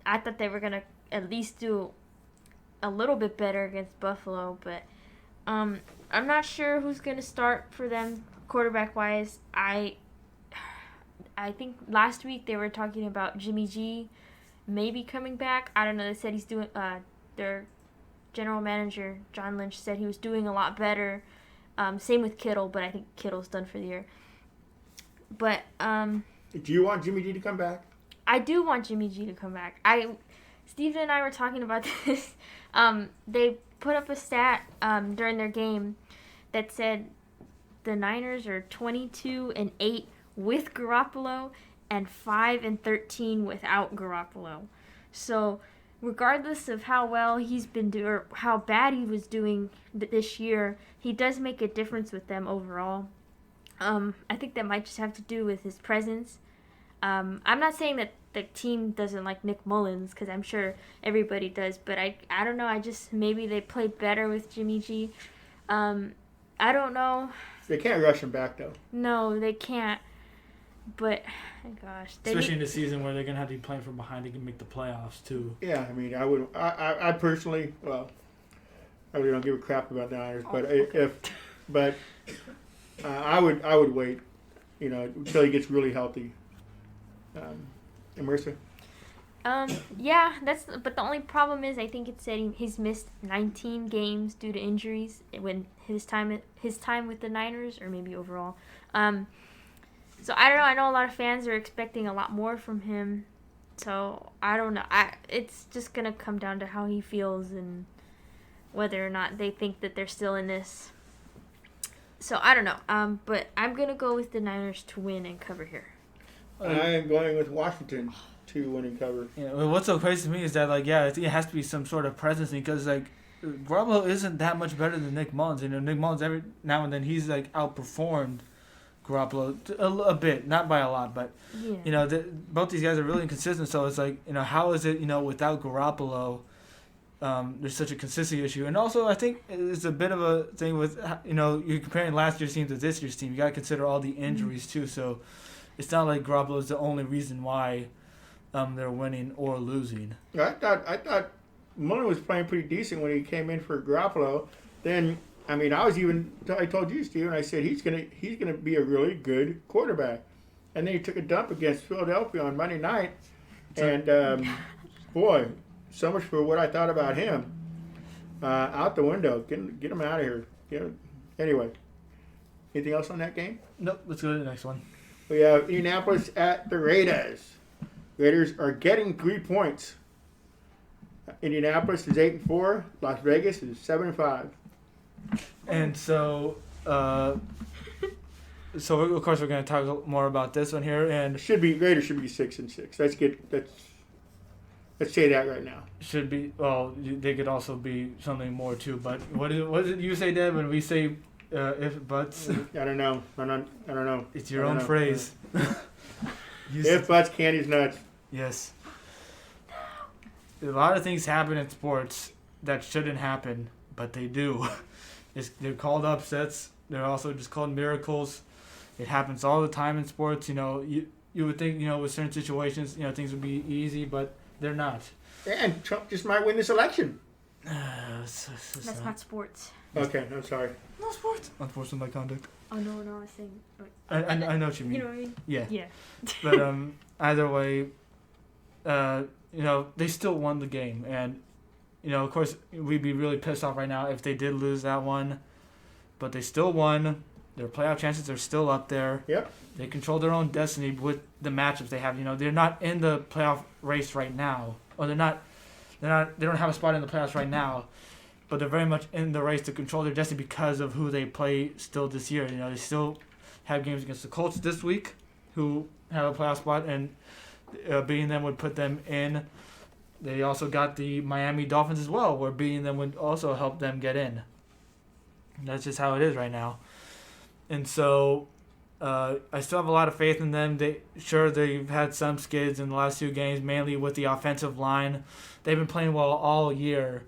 I thought they were going to at least do a little bit better against Buffalo, but I'm not sure who's going to start for them quarterback-wise. I think last week they were talking about Jimmy G maybe coming back. I don't know. They said he's doing their general manager, John Lynch, said he was doing a lot better. Same with Kittle, but I think Kittle's done for the year. But do you want Jimmy G to come back? I do want Jimmy G to come back. Steven and I were talking about this. They put up a stat during their game that said the Niners are 22-8 with Garoppolo and 5-13 without Garoppolo. So regardless of how well he's been doing or how bad he was doing this year, he does make a difference with them overall. I think that might just have to do with his presence. I'm not saying that the team doesn't like Nick Mullins, because I'm sure everybody does, but I don't know. Maybe they played better with Jimmy G. I don't know. They can't rush him back, though. No, they can't. But, gosh. Especially in a season where they're going to have to be playing from behind, they can make the playoffs, too. Yeah, I mean, I personally, well, I really don't give a crap about the Niners, but I would wait, until he gets really healthy. And Mercer? Yeah, but the only problem is I think it said he's missed 19 games due to injuries when his time with the Niners, or maybe overall. So I don't know. I know a lot of fans are expecting a lot more from him. So I don't know. It's just gonna come down to how he feels and whether or not they think that they're still in this. So I don't know. But I'm gonna go with the Niners to win and cover here. I am going with Washington to win and cover. Yeah, well, what's so crazy to me is that it has to be some sort of presence because Garoppolo isn't that much better than Nick Mullins. Nick Mullins every now and then he's outperformed Garoppolo a bit, not by a lot, but yeah. Both these guys are really inconsistent. So it's how is it without Garoppolo? There's such a consistency issue, and also I think it's a bit of a thing with you're comparing last year's team to this year's team. You got to consider all the injuries too. So it's not like Garoppolo is the only reason why they're winning or losing. I thought Mullen was playing pretty decent when he came in for Garoppolo. Then I told you, Steven, I said he's gonna be a really good quarterback, and then he took a dump against Philadelphia on Monday night, and boy, so much for what I thought about him. Out the window. Get him out of here. Anyway, anything else on that game? Nope. Let's go to the next one. We have Indianapolis at the Raiders. Raiders are getting 3 points. Indianapolis is 8-4. Las Vegas is 7-5. And so, of course, we're going to talk more about this one here. And Raiders should be 6-6. Let's say that right now. Should be. Well, they could also be something more too. But what did you say, Dad? When we say if buts? I don't know. I don't know. It's your own phrase. If buts, candy's nuts. Yes. A lot of things happen in sports that shouldn't happen, but they do. They're called upsets. They're also just called miracles. It happens all the time in sports. You would think with certain situations things would be easy, but they're not. And Trump just might win this election. That's not sports. Okay, I'm sorry. No sports. Unsportsmanlike conduct. Oh no, I was saying. I know what you mean. You know what I mean? Yeah. Yeah. But either way, they still won the game, and of course we'd be really pissed off right now if they did lose that one. but they still won. Their playoff chances are still up there. Yep. They control their own destiny with the matchups they have. They're not in the playoff race right now, or they don't have a spot in the playoffs right now, but they're very much in the race to control their destiny because of who they play still this year. They still have games against the Colts this week, who have a playoff spot, and beating them would put them in. They also got the Miami Dolphins as well, where beating them would also help them get in. That's just how it is right now. And so I still have a lot of faith in them. They've had some skids in the last 2 games, mainly with the offensive line. They've been playing well all year.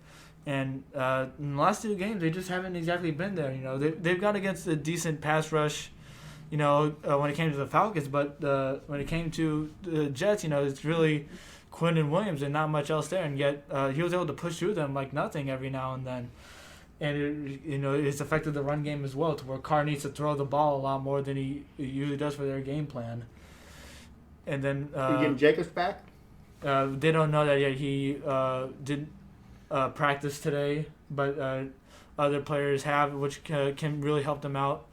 And in the last 2 games, they just haven't exactly been there. They've gone against a decent pass rush, when it came to the Falcons. But when it came to the Jets, it's really Quinn Williams and not much else there. And yet he was able to push through them like nothing every now and then. And it's affected the run game as well, to where Carr needs to throw the ball a lot more than he usually does for their game plan. And then you getting Jacobs back? They don't know that yet. He didn't practice today, but other players have, which can really help them out.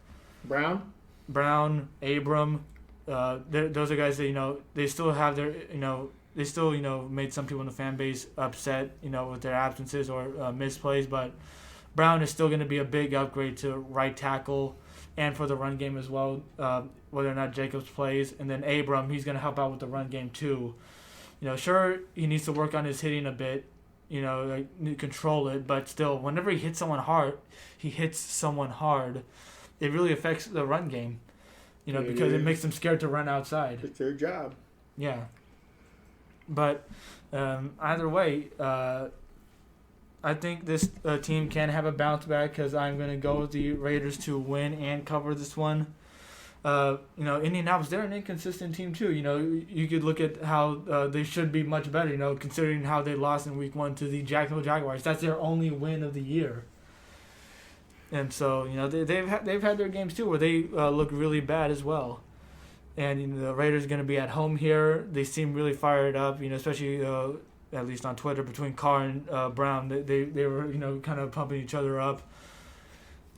Brown, Abram, those are guys that they still have their they still made some people in the fan base upset with their absences or misplays, but Brown is still going to be a big upgrade to right tackle and for the run game as well, whether or not Jacobs plays. And then Abram, he's going to help out with the run game too. Sure, he needs to work on his hitting a bit, control it, but still, whenever he hits someone hard, it really affects the run game, because it makes them scared to run outside. It's their job. Yeah. But either way, I think this team can have a bounce back, because I'm going to go with the Raiders to win and cover this one. Indianapolis, they're an inconsistent team too. You could look at how they should be much better, considering how they lost in week 1 to the Jacksonville Jaguars. That's their only win of the year. And so, they've had their games too where they look really bad as well. And the Raiders are going to be at home here. They seem really fired up, especially at least on Twitter, between Carr and Brown. They were, kind of pumping each other up.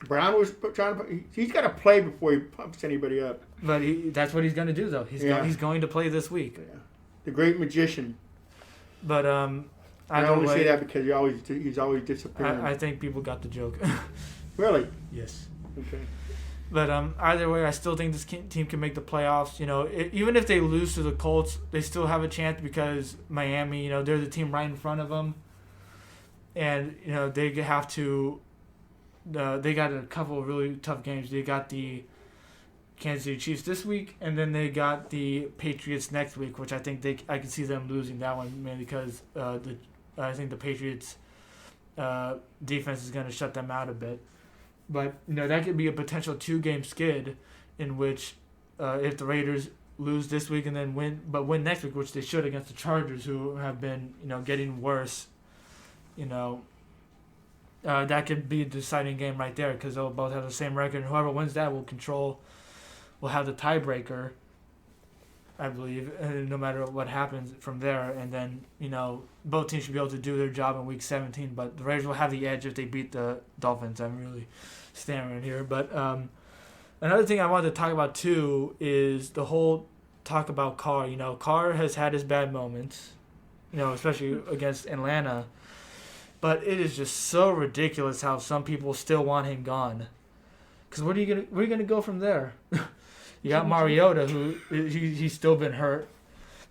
Brown was trying to. He's got to play before he pumps anybody up. But that's what he's going to do, though. He's going to play this week. Yeah. The great magician. But I only say that because he's always disappearing. I think people got the joke. Really? Yes. Okay. But either way, I still think this team can make the playoffs. Even if they lose to the Colts, they still have a chance, because Miami, they're the team right in front of them, and they have to. They got a couple of really tough games. They got the Kansas City Chiefs this week, and then they got the Patriots next week, which I think I can see them losing that one, mainly because I think the Patriots defense is going to shut them out a bit. But that could be a potential 2-game skid, in which if the Raiders lose this week and then win next week, which they should against the Chargers, who have been getting worse, that could be a deciding game right there, because they'll both have the same record, and whoever wins that will have the tiebreaker, I believe, no matter what happens from there. And then both teams should be able to do their job in week 17, but the Raiders will have the edge if they beat the Dolphins. I'm really stammering here. But another thing I wanted to talk about too is the whole talk about Carr. Carr has had his bad moments, especially against Atlanta, but it is just so ridiculous how some people still want him gone. Because where are you gonna go from there? You got Mariota, who he's still been hurt,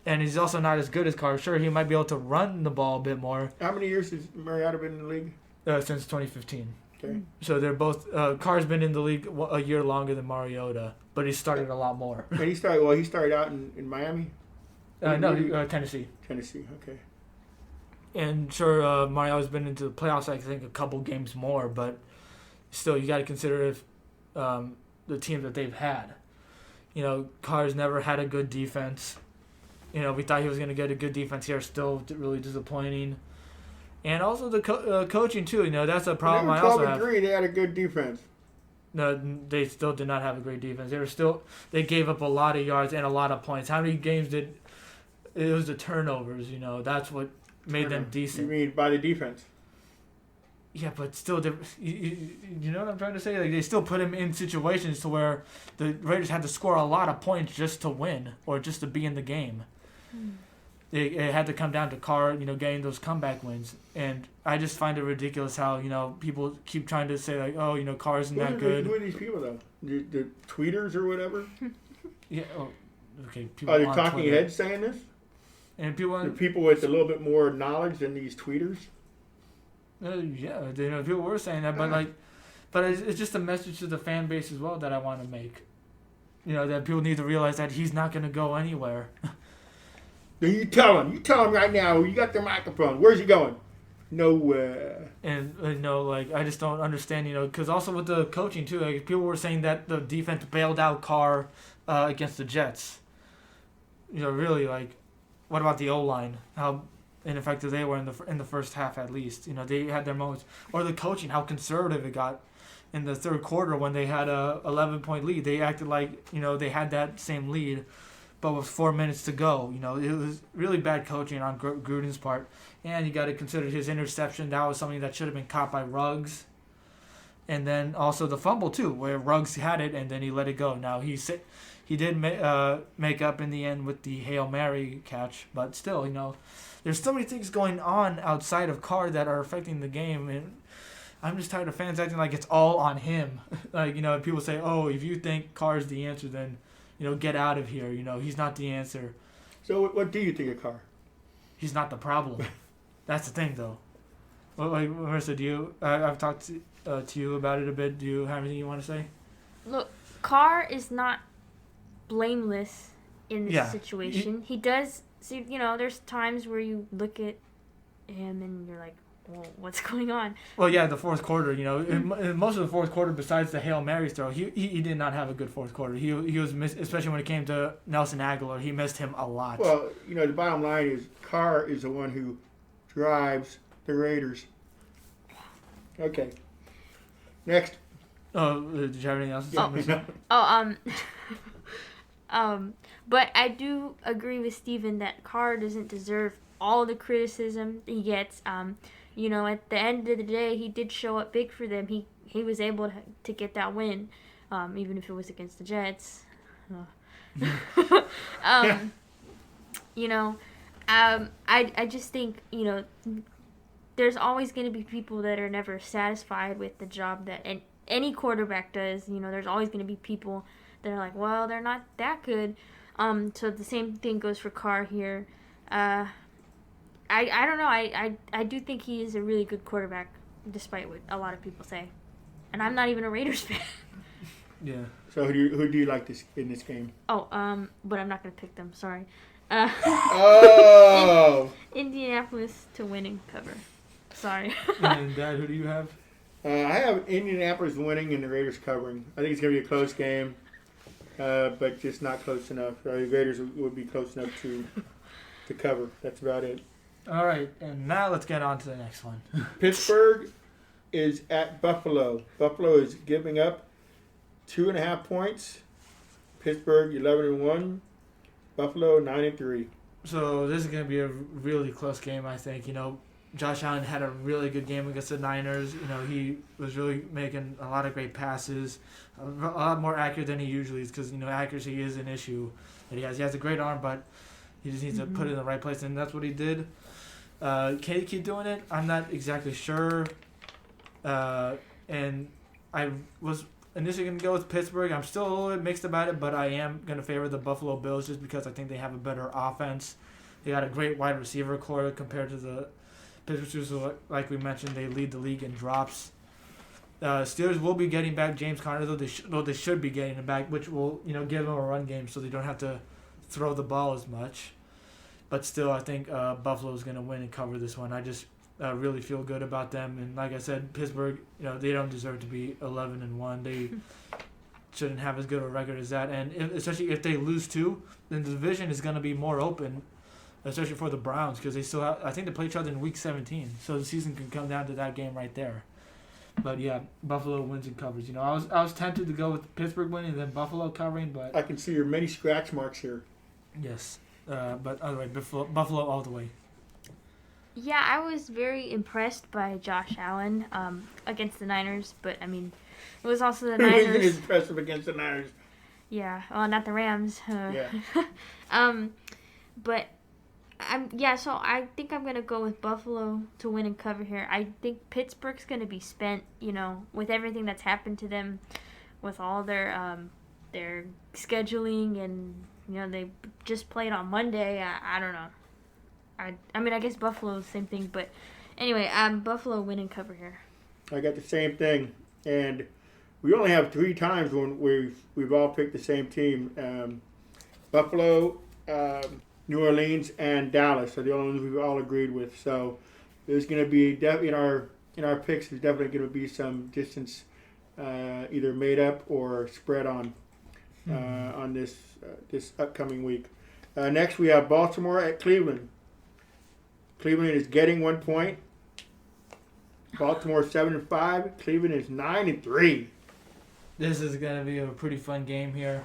and he's also not as good as Carr. Sure, he might be able to run the ball a bit more. How many years has Mariota been in the league? Since 2015. Okay. So they're both. Carr's been in the league a year longer than Mariota, but he started a lot more. And he started out in Miami. Tennessee. Tennessee. Okay. And sure, Mariota's been into the playoffs, I think, a couple games more, but still, you got to consider if the team that they've had. Carr's never had a good defense. We thought he was going to get a good defense here. Still really disappointing. And also the coaching, too. That's a problem I also have. 12-3, they had a good defense. No, they still did not have a great defense. They gave up a lot of yards and a lot of points. How many games it was the turnovers, that's what made them decent. You mean by the defense? Yeah, but still, you know what I'm trying to say? Like, they still put him in situations to where the Raiders had to score a lot of points just to win or just to be in the game. It had to come down to Carr, getting those comeback wins. And I just find it ridiculous how, people keep trying to say, like, oh, Carr isn't that good. Who are these people, though? The tweeters or whatever? Yeah, okay. People Are they on talking Twitter. heads saying this? And people The people with a little bit more knowledge than these tweeters? Yeah, people were saying that, but it's just a message to the fan base as well that I want to make. That people need to realize that he's not going to go anywhere. Then you tell him right now. You got the microphone. Where's he going? Nowhere. And I just don't understand. Because also with the coaching too, like people were saying that the defense bailed out Carr against the Jets. Really, like, what about the O-line? How ineffective they were in the first half at least. They had their moments. Or the coaching, how conservative it got in the third quarter when they had a 11-point lead. They acted like, they had that same lead, but with 4 minutes to go. It was really bad coaching on Gruden's part. And you got to consider his interception. That was something that should have been caught by Ruggs. And then also the fumble too, where Ruggs had it and then he let it go. Now he did make up in the end with the Hail Mary catch, but still, there's so many things going on outside of Carr that are affecting the game, and I'm just tired of fans acting like it's all on him. Like, people say, oh, if you think Carr's the answer, then, get out of here. He's not the answer. So what do you think of Carr? He's not the problem. That's the thing, though. Well, like, Marissa, I've talked to you about it a bit. Do you have anything you want to say? Look, Carr is not blameless in this situation. He does see, there's times where you look at him and you're like, well, what's going on? Well, yeah, the fourth quarter, in most of the fourth quarter, besides the Hail Mary throw, he did not have a good fourth quarter. He was especially when it came to Nelson Aguilar, he missed him a lot. Well, the bottom line is Carr is the one who drives the Raiders. Okay. Next. Oh, did you have anything else to say? But I do agree with Steven that Carr doesn't deserve all the criticism he gets. At the end of the day, he did show up big for them. He was able to get that win, even if it was against the Jets. I just think, there's always going to be people that are never satisfied with the job that any quarterback does. There's always going to be people that are like, well, they're not that good. So the same thing goes for Carr here. I don't know. I do think he is a really good quarterback, despite what a lot of people say. And I'm not even a Raiders fan. Yeah. So who do you like in this game? But I'm not going to pick them. Sorry. Indianapolis to win and cover. Sorry. And Dad, who do you have? I have Indianapolis winning and the Raiders covering. I think it's going to be a close game, but just not close enough. The Raiders would be close enough to cover. That's about it. All right, and now let's get on to the next one. Pittsburgh is at Buffalo. Buffalo is giving up 2.5 points. Pittsburgh 11-1. Buffalo 9-3. So this is going to be a really close game, I think. Josh Allen had a really good game against the Niners. He was really making a lot of great passes, a lot more accurate than he usually is because, accuracy is an issue that he has. He has a great arm, but he just needs to put it in the right place, and that's what he did. Can he keep doing it? I'm not exactly sure. And I was initially going to go with Pittsburgh. I'm still a little bit mixed about it, but I am going to favor the Buffalo Bills just because I think they have a better offense. They got a great wide receiver core compared to the Pittsburgh, like we mentioned, they lead the league in drops. Steelers will be getting back James Conner, though they should be getting him back, which will give them a run game so they don't have to throw the ball as much. But still, I think Buffalo is going to win and cover this one. I just really feel good about them. And like I said, Pittsburgh, they don't deserve to be 11-1. They shouldn't have as good of a record as that. And especially if they lose too, then the division is going to be more open. Especially for the Browns, because they still have, I think they play each other in Week 17, so the season can come down to that game right there. But yeah, Buffalo wins and covers. I was tempted to go with Pittsburgh winning and then Buffalo covering, but I can see your many scratch marks here. yes, but other way, Buffalo all the way. Yeah, I was very impressed by Josh Allen against the Niners, but I mean, it was also the Who isn't Niners. impressive against the Niners? Yeah, well, not the Rams. Yeah. But so I think I'm gonna go with Buffalo to win and cover here. I think Pittsburgh's gonna be spent, with everything that's happened to them, with all their scheduling, and they just played on Monday. I don't know. I mean, I guess Buffalo is the same thing, but anyway, Buffalo win and cover here. I got the same thing, and we only have 3 times when we've all picked the same team. Buffalo, New Orleans, and Dallas are the only ones we've all agreed with. So there's going to be in our picks. There's definitely going to be some distance, either made up or spread on this upcoming week. Next, we have Baltimore at Cleveland. Cleveland is getting 1 point. Baltimore 7-5. Cleveland is 9-3. This is going to be a pretty fun game here.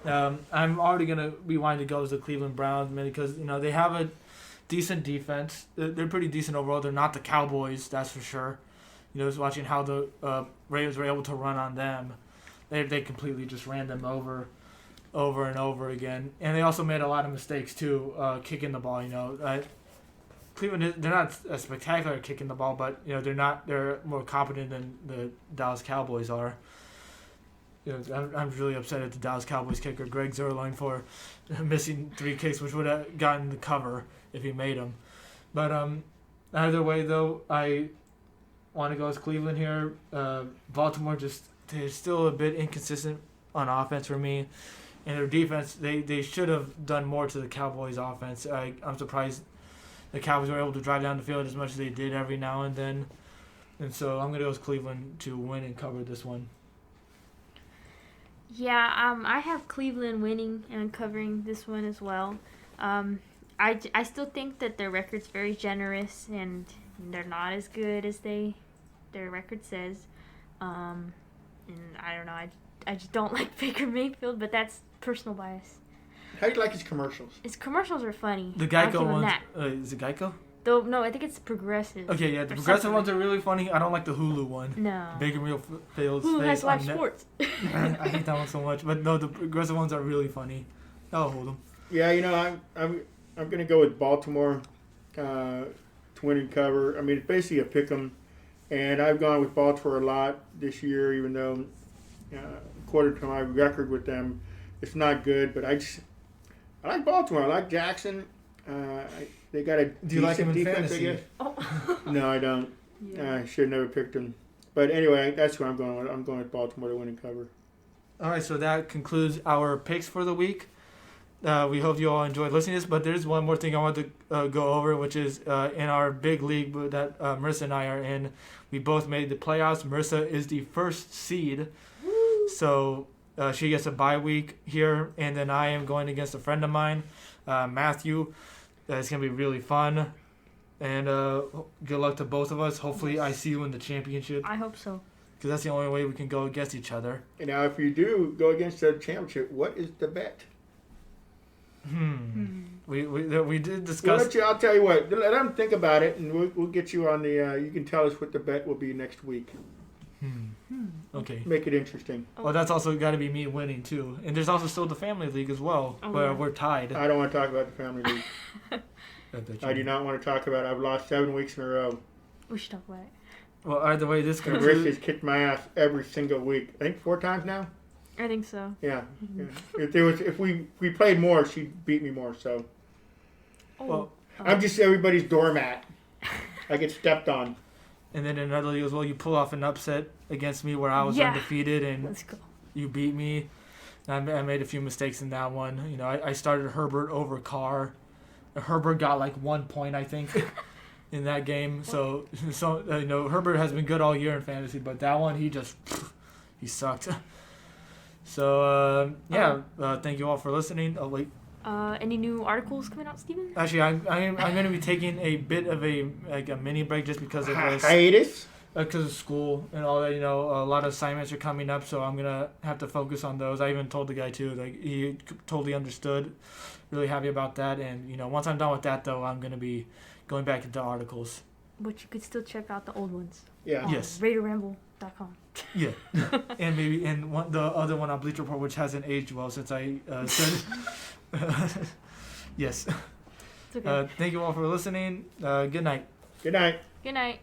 I'm already going to be wanting to go as the Cleveland Browns, man, because they have a decent defense. They're pretty decent overall. They're not the Cowboys, that's for sure. Just watching how the Ravens were able to run on them. They completely just ran them over and over again. And they also made a lot of mistakes, too, kicking the ball. Cleveland, they're not a spectacular kicking the ball, but they're more competent than the Dallas Cowboys are. I'm really upset at the Dallas Cowboys kicker Greg Zuerlein for missing 3 kicks, which would have gotten the cover if he made them. But either way, though, I want to go with Cleveland here. Baltimore they're still a bit inconsistent on offense for me, and their defense they should have done more to the Cowboys' offense. I'm surprised the Cowboys were able to drive down the field as much as they did every now and then. And so I'm going to go with Cleveland to win and cover this one. Yeah, I have Cleveland winning and covering this one as well. I still think that their record's very generous, and they're not as good as their record says. And I don't know, I just don't like Baker Mayfield, but that's personal bias. How do you like his commercials? His commercials are funny. The Geico ones. Is it Geico? No, I think it's Progressive. Okay, yeah, the Progressive ones are really funny. I don't like the Hulu one. No. Baker Mayfield's Hulu face has live on sports. I hate that one so much. But no, the Progressive ones are really funny. I'll hold them. Yeah, I'm gonna go with Baltimore to win and cover. I mean, it's basically a pick 'em, and I've gone with Baltimore a lot this year, even though according to my record with them, it's not good. But I like Baltimore. I like Jackson. They got a Do you like him in defense, fantasy? I guess. Oh. No, I don't. Yeah. I should have never picked him. But anyway, that's who I'm going with. I'm going with Baltimore to win and cover. All right, so that concludes our picks for the week. We hope you all enjoyed listening to this, but there's one more thing I want to go over, which is in our big league that Marissa and I are in, we both made the playoffs. Marissa is the first seed, so she gets a bye week here, and then I am going against a friend of mine, Matthew. It's going to be really fun, and good luck to both of us. Hopefully I see you in the championship, I hope so. because that's the only way we can go against each other. And now, if you do go against the championship, what is the bet? We did discuss. I'll tell you what. Let them think about it, and we'll get you on the. You can tell us what the bet will be next week. Okay. Make it interesting. Well, that's also got to be me winning too, and there's also still the family league as well, where Yeah. we're tied. I don't want to talk about the family league. I do not want to talk about it. I've lost 7 weeks in a row. We should talk about it. Well, either way, this And Rich concludes. has kicked my ass every single week. I think 4 times now. I think so. Yeah. If we played more, she'd beat me more. So Well, I'm just everybody's doormat. I get stepped on. and then in another league as well, you pull off an upset against me where I was undefeated and Let's go. you beat me. And I made a few mistakes in that one. I started Herbert over Carr. Herbert got like 1 point, I think, in that game. So Herbert has been good all year in fantasy, but that one he sucked. So thank you all for listening. Oh wait. Any new articles coming out, Steven? Actually, I'm going to be taking a bit of a mini break just because of this. Hiatus. because of school and all that, a lot of assignments are coming up, so I'm gonna have to focus on those. I even told the guy too, like he totally understood. Really happy about that, and once I'm done with that, though, I'm gonna be going back into articles. But you could still check out the old ones. Yeah. On Yes. RaiderRamble.com. Yeah, and the other one on Bleacher Report, which hasn't aged well since I said. Yes. It's okay. Thank you all for listening. Good night. Good night. Good night.